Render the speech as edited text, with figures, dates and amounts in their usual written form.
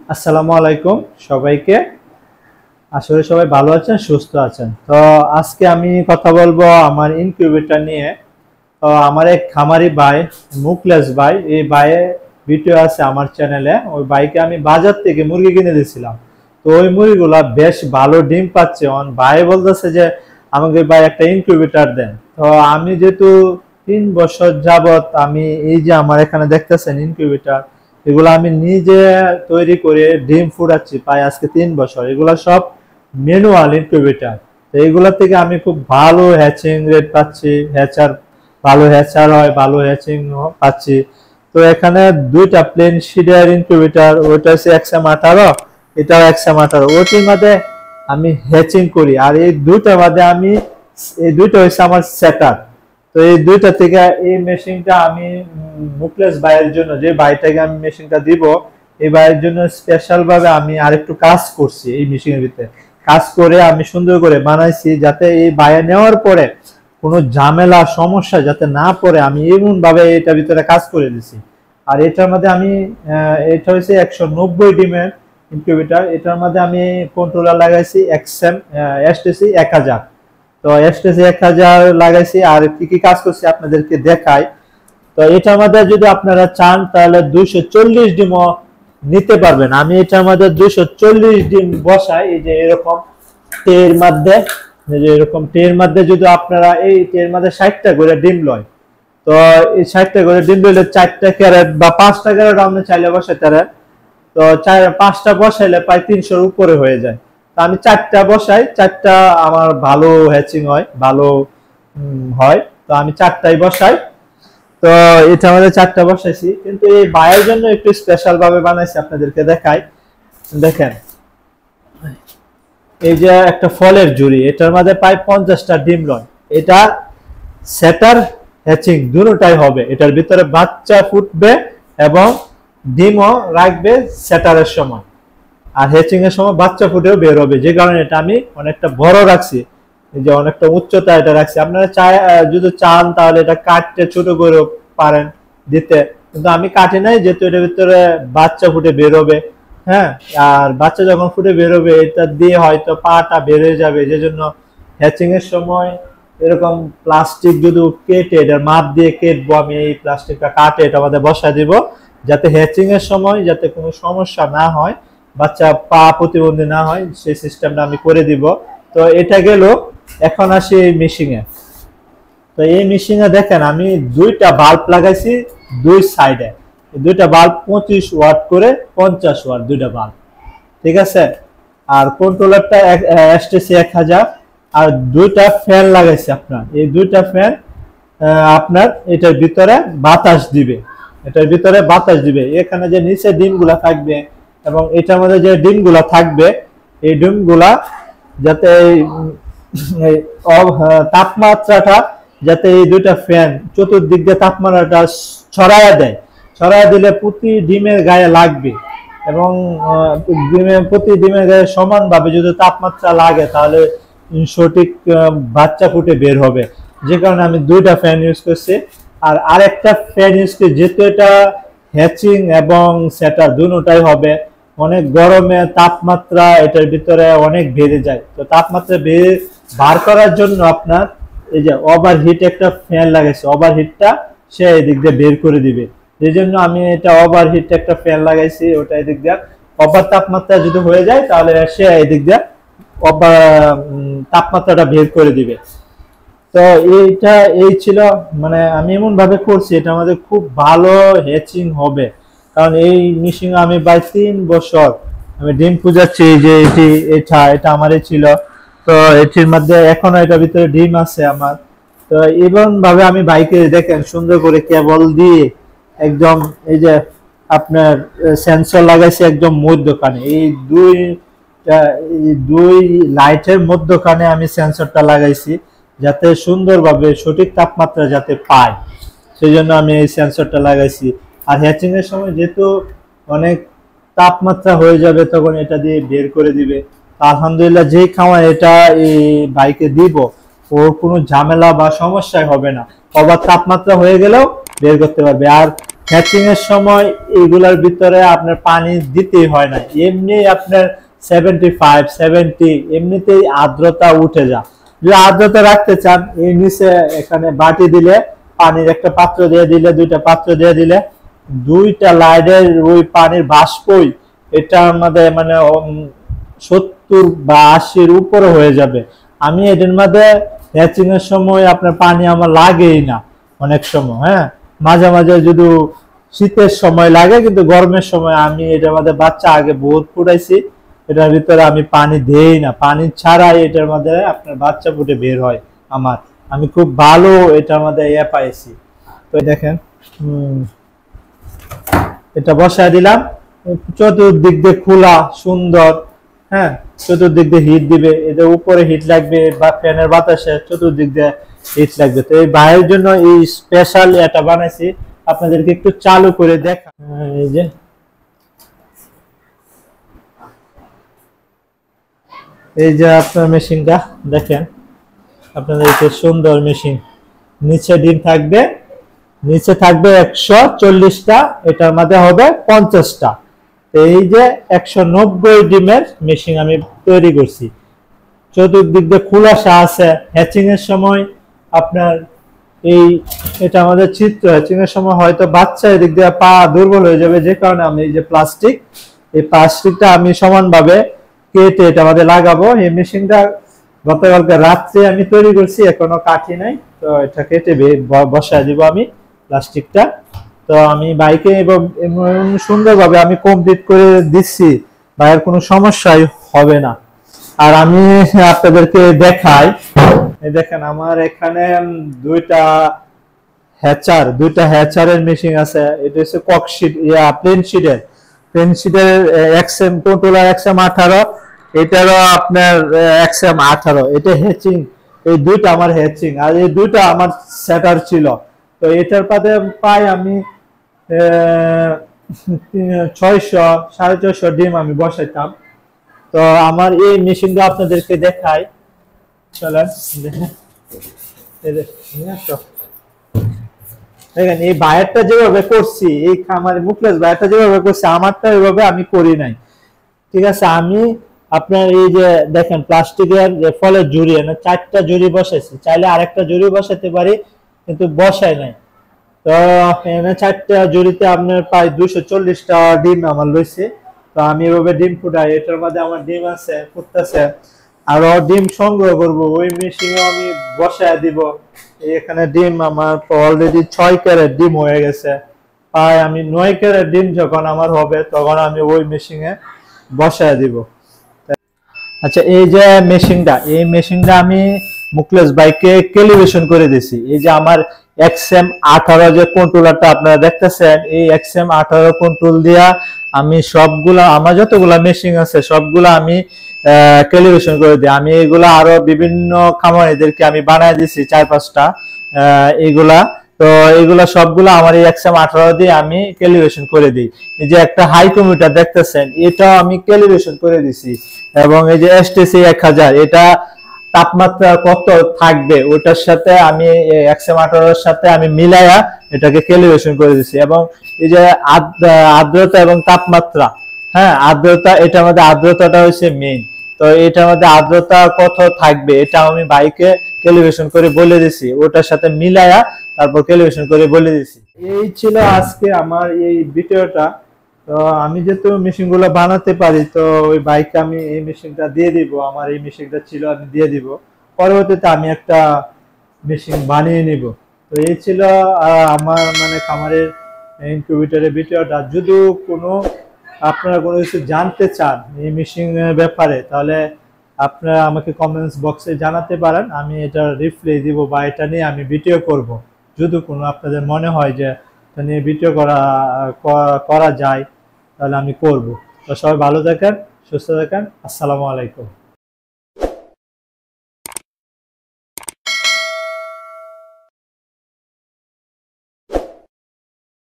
আসসালামু আলাইকুম সবাইকে। আসলে সবাই ভালো আছেন, সুস্থ আছেন। তো আজকে আমি কথা বলবো আমার ইনকিউবেটর নিয়ে। তো আমার এক খামারি ভাই, মুকলেশ ভাই, এই ভাইয়ের ভিডিও আছে আমার চ্যানেলে। ওই ভাইকে আমি বাজার থেকে মুরগি কিনে দিয়েছিলাম। তো ওই মুরগিগুলা বেশ ভালো ডিম পাচ্ছে। ভাই বলতেছে যে আমাকে ভাই একটা ইনকিউবেটর দেন। তো আমি যেহেতু 3 বছর যাবত আমি এই যে আমার এখানে দেখতেছেন ইনকিউবেটর, এগুলো আমি নিজে তৈরি করে ডিম ফুটাচ্ছি প্রায় আজকে 3 বছর। এগুলা সব ম্যানুয়াল ইনকিউবেটর। তো এইগুলা থেকে আমি খুব ভালো হ্যাচিং রেট পাচ্ছি, ভালো হ্যাচার হয়, ভালো হ্যাচিং পাচ্ছি। তো এখানে দুইটা প্লেন শিডের ইনকিউবেটর, ওইটা হচ্ছে XM18, এটাও XM18। ওটির মধ্যে আমি হ্যাচিং করি, আর এই দুইটার মধ্যে এই দুইটা হচ্ছে আমার সেটার। তো এই দুইটা থেকে এই মেশিনটা আমি মুকলেশ ভাইয়ের জন্য, যে ভাইটাকে আমি মেশিনটা দিব, এই ভাইয়ের জন্য স্পেশাল ভাবে আমি আরেকটু কাজ করছি। এই মেশিনের ভিতরে কাজ করে আমি সুন্দর করে বানাইছি, যাতে এই ভাইয়া নেওয়ার পরে কোনো ঝামেলা সমস্যা যাতে না পড়ে, আমি এমন ভাবে এটা ভিতরে কাজ করে দিছি। আর এটার মধ্যে আমি এটা হচ্ছে 190 ডিমের ইনকিউবেটর। এটার মধ্যে আমি কন্ট্রোলার লাগাইছি STC 1000। তো STC 1000 লাগাইছি। আর কি কি কাজ করছি আপনাদেরকে দেখাই। তো এটার মধ্যে যদি আপনারা চান তাহলে 240 ডিমও নিতে পারবেন। আমি এটার মধ্যে 240 ডিম বসাই। এই যে এরকম টের মধ্যে, এই যে এরকম টের মধ্যে যদি আপনারা এই টের মধ্যে 60টা করে ডিম লয়, তো এই 60টা করে ডিম লইলে 4টা ক্যারেট বা 5টা ক্যারেট আপনি চাইলে বসাইতে পারেন। তো 5টা বসাইলে প্রায় 300-র উপরে হয়ে যায়। তো আমি 4টা বসাই, 4টা আমার ভালো হ্যাচিং হয়, ভালো হয়। তো আমি 4টাই বসাই। তো এটা আমাদের 4টা বসাইছি, কিন্তু এই বায়ের জন্য একটু স্পেশাল ভাবে বানাইছি, আপনাদেরকে দেখাই। দেখেন, এই যে একটা ফলের ঝুড়ি, এটার মধ্যে প্রায় 50টা ডিম লয়। এটা সেটার হ্যাচিং দুটোটাই হবে। এটার ভিতরে বাচ্চা ফুটবে এবং ডিমও রাখবে সেটারের সময়, আর হ্যাচিং এর সময় বাচ্চা ফুটেও বের হবে। যে কারণে এটা আমি অনেকটা বড় রাখছি, এই যে অনেকটা উচ্চতা এটা রাখছি। আপনারা যদি চান তাহলে এটা কাটতে ছোট করে পারেন দিতে, কিন্তু আমি কাটি নাই, যেহেতু এটার ভিতরে বাচ্চা ফুটে বের হবে। হ্যাঁ, আর বাচ্চা যখন ফুটে বের হবে, এটা দিয়ে হয়তো পাটা বের হয়ে যাবে। যে জন্য হ্যাচিং এর সময় এরকম প্লাস্টিক যদি কেটে, এটার মাপ দিয়ে কেটবো আমি, এই প্লাস্টিকটা কাটে এটা আমাদের বসায় দিব, যাতে হ্যাচিং এর সময় যাতে কোনো সমস্যা না হয়, বাচ্চা পা প্রতিবন্ধী না হয়, সেই সিস্টেমটা আমি করে দিব। তো এটা গেল। এখন আসি এই মেশিনে। তো এই মেশিনে দেখেন আমি দুইটা বাল্ব লাগাইছি দুই সাইডে। দুইটা বাল্ব 25 ওয়াট করে, 50 ওয়াট দুইটা বাল্ব, ঠিক আছে। আর কন্ট্রোলারটা STC 1000। আর দুইটা ফ্যান লাগাইছি। আপনার এই দুইটা ফ্যান আপনার এটার ভিতরে বাতাস দিবে, এটার ভিতরে বাতাস দিবে। এখানে যে নিচে ডিমগুলা থাকবে এবং এটার মধ্যে যে ডিমগুলা থাকবে, এই ডিমগুলা যাতে তাপমাত্রাটা, যাতে এই দুইটা ফ্যান চতুর্দিক দিয়ে তাপমাত্রাটা ছড়ায়া দেয়। ছড়ায়া দিলে প্রতি ডিমের গায়ে লাগবে, এবং প্রতি ডিমের গায়ে সমানভাবে যদি তাপমাত্রা লাগে, তাহলে সঠিক বাচ্চা ফুটে বের হবে। যে কারণে আমি দুইটা ফ্যান ইউজ করছি। আর আরেকটা ফ্যান ইউজ করি, যেহেতু এটা হ্যাচিং এবং সেটার দুটোটাই হবে। অনেক গরমে তাপমাত্রা এটার ভিতরে অনেক বেড়ে যায়। তো তাপমাত্রা বার করার জন্য আপনার এই যে ওভারহিট একটা ফ্যান লাগাইছে, ওভারহিটটা সে এদিক দিয়ে বের করে দিবে। এই জন্য আমি এটা ওভারহিট একটা ফ্যান লাগাইছি, ওটা এদিক দিয়ে ওভার তাপমাত্রা যদি হয়ে যায়, তাহলে সে এদিক দিয়ে তাপমাত্রাটা বের করে দিবে। তো এইটা এই ছিল, মানে আমি এমন ভাবে করছি এটা আমাদের খুব ভালো হ্যাচিং হবে। কারণ এই মেশিন আমি প্রায় 3 বছর আমি ডিম খুঁজাচ্ছি। যে এটা আমারই ছিল। তো এটির মধ্যে এখনো এটার ভিতরে ডিম আছে আমার। তো এমন ভাবে আমি বাইকে দেখেন সুন্দর করে কেবল দিয়ে একদম, এই যে আপনার সেন্সর লাগাইছি একদম মধ্যখানে, এই দুই লাইটের মধ্যখানে আমি সেন্সরটা লাগাইছি, যাতে সুন্দরভাবে সঠিক তাপমাত্রা যাতে পায়, সেই জন্য আমি এই সেন্সরটা লাগাইছি। আর হ্যাচিং এর সময় যেহেতু অনেক তাপমাত্রা হয়ে যাবে, তখন এটা দিয়ে বের করে দিবে। আলহামদুলিল্লাহ, যেই খাওয়া এটা এই বাইকে দিব, ওর কোনো ঝামেলা বা সমস্যাই হবে না। ওভার তাপমাত্রা হয়ে গেলেও বের করতে পারবে। আর হ্যাচিং এর সময় এইগুলার ভিতরে আপনার পানি দিতেই হয় না, এমনি আপনার 75-70 এমনিতেই আর্দ্রতা উঠে যায়। যদি আর্দ্রতা রাখতে চান, এই নিচে এখানে বাটি দিলে, পানির একটা পাত্র দিয়ে দিলে, দুইটা পাত্র দিয়ে দিলে, দুইটা লাইনের ওই পানির বাষ্পই এটার মধ্যে মানে 70 বা 80-র উপরে হয়ে যাবে। আমি এটার মধ্যে হ্যাচিং এর সময় আপনার পানি আমার লাগেই না অনেক সময়। হ্যাঁ, মাঝে মাঝে যদি শীতের সময় লাগে, কিন্তু গরমের সময় আমি এটার মধ্যে বাচ্চা আগে বহুত ফুটাইছি, এটার ভিতরে আমি পানি দেই না, পানি ছাড়াই এটার মধ্যে আপনার বাচ্চা ফুটে বের হয় আমার। আমি খুব ভালো এটার মধ্যে পাইছি। তো দেখেন এটা বসায় দিলাম, চতুর্দিক দিয়ে খোলা সুন্দর। হ্যাঁ, চতুর্দিক দিয়ে হিট দিবে, এদের উপরে হিট লাগবে বা ফ্যানের বাতাসে চতুর্দিক দিয়ে হিট লাগবে। তো এই বাইরের জন্য এই স্পেশাল এটা বানাইছি, আপনাদেরকে একটু চালু করে দেখা। এই যে আপনার মেশিনটা দেখেন, আপনাদেরকে সুন্দর মেশিন। নিচে ডিম থাকবে, নিচে থাকবে 140টা, এটার মধ্যে হবে 50টা। এই যে 190 ডিমের মেশিন আমি তৈরি করছি। চতুর্দিক দিয়ে খোলাসা আছে। হ্যাচিং এর সময় আপনার এটা আমাদের চিত্র, হ্যাচিং এর সময় হয়তো বাচ্চা এদিক দিয়ে পা দুর্বল হয়ে যাবে, যে কারণে আমি এই যে প্লাস্টিকটা আমি সমানভাবে কেটে এটা আমাদের লাগাবো। এই মেশিনটা গতকালকে রাত্রে আমি তৈরি করছি, এখনো কাটি নাই। তো এটা কেটে বসায় দিব আমি প্লাস্টিকটা। তো আমি বাইকে এবং সুন্দরভাবে আমি কমপ্লিট করে দিচ্ছি, বাইরের কোনো সমস্যাই হবে না। আর আমি আপনাদেরকে দেখাই, দেখেন আমার এখানে দুইটা হ্যাচারের মেশিন আছে। এটা হচ্ছে ককশিট প্লেন শিটের এক্সএম কন্ট্রোলার XM18, এটারও আপনার XM18। এটা হ্যাচিং, এই দুইটা আমার হ্যাচিং, আর এই দুইটা আমার সেটার ছিল। তো এটার পাতে পাই আমি 600-650 ডিম আমি বসাইতাম। তো আমার এই মেশিনটা আপনাদেরকে দেখাই, চলেন দেখেন। এই বায়ারটা যেভাবে করছি, এই খামারে মুখলেস বায়ারটা যেভাবে করছি, আমারটা ওইভাবে আমি করি নাই। ঠিক আছে, আমি আপনার এই যে দেখেন প্লাস্টিকের ফলের ঝুড়ি, 4টা ঝুড়ি বসাইছি, চাইলে আরেকটা ঝুড়ি বসাতে পারি, কিন্তু বসাই নাই। তো এখানে 4টা ঝুড়িতে আপনার প্রায় 240টা ডিম আমার লইছে। তো আমি এভাবে ডিম ফুটাই, এটার মধ্যে আমার ডিম আছে, ফুটতেছে। আরো ডিম সংগ্রহ করব, ওই মেশিনে আমি বসায় দিব। এখানে ডিম আমার অলরেডি 6 ক্যারেট ডিম হয়ে গেছে। প্রায় আমি 9 ক্যারেট ডিম যখন আমার হবে, তখন আমি ওই মেশিনে বসায় দিব। আচ্ছা, এই যে মেশিনটা আমি মুকলেশ ভাইকে ক্যালিব্রেশন করে দিয়েছি। এই যে আমার XM18 যে কন্ট্রোলারটা আপনারা দেখতেছেন, এই XM18 কন্ট্রোল দিয়া আমি সবগুলা, আমার যতগুলা মেশিন আছে সবগুলা আমি ক্যালিব্রেশন করে দিই। আমি এগুলা আরো বিভিন্ন খামারিদেরকে আমি বানায় দিছি 4-5টা এগুলা। তো এগুলা সবগুলা আমার এই XM18 দিয়ে আমি ক্যালিব্রেশন করে দিই। এই যে একটা হাই কমিউটার দেখতেছেন, এটাও আমি ক্যালিব্রেশন করে দিছি। এবং এই যে STC 1000, এটা তাপমাত্রা কত থাকবে ওটার সাথে আমি XM18 এর সাথে আমি মিলায়া এটাকে ক্যালিব্রেশন করে দিছি। এবং এই যে আর্দ্রতা এবং তাপমাত্রা, হ্যাঁ আর্দ্রতা, এটার মধ্যে আর্দ্রতাটা হচ্ছে মেইন। তো এটার মধ্যে আর্দ্রতা কত থাকবে এটা আমি বাইকে ক্যালিব্রেশন করে বলে দিছি, ওটার সাথে মিলায়া তারপর ক্যালিব্রেশন করে বলে দিছি। এই ছিল আজকে আমার এই ভিডিওটা। তো আমি যেহেতু মেশিনগুলো বানাতে পারি, তো ওই বাইকে আমি এই মেশিনটা দিয়ে দিব। আমার এই মেশিনটা ছিল, আমি দিয়ে দিব। পরবর্তীতে আমি একটা মেশিন বানিয়ে নিব। তো এই ছিল আমার মানে খামারের ইনকিউবেটরের ভিডিওটা। যদি কোনো আপনারা কোনো কিছু জানতে চান এই মেশিনের ব্যাপারে, তাহলে আপনারা আমাকে কমেন্টস বক্সে জানাতে পারেন, আমি এটা রিপ্লাই দিব বা এটা নিয়ে আমি ভিডিও করব। যদি কোনো আপনাদের মনে হয় যে এটা নিয়ে ভিডিও করা যায়, তাহলে আমি করব। তো সবাই ভালো থাকেন, সুস্থ থাকেন। আসসালামু আলাইকুম।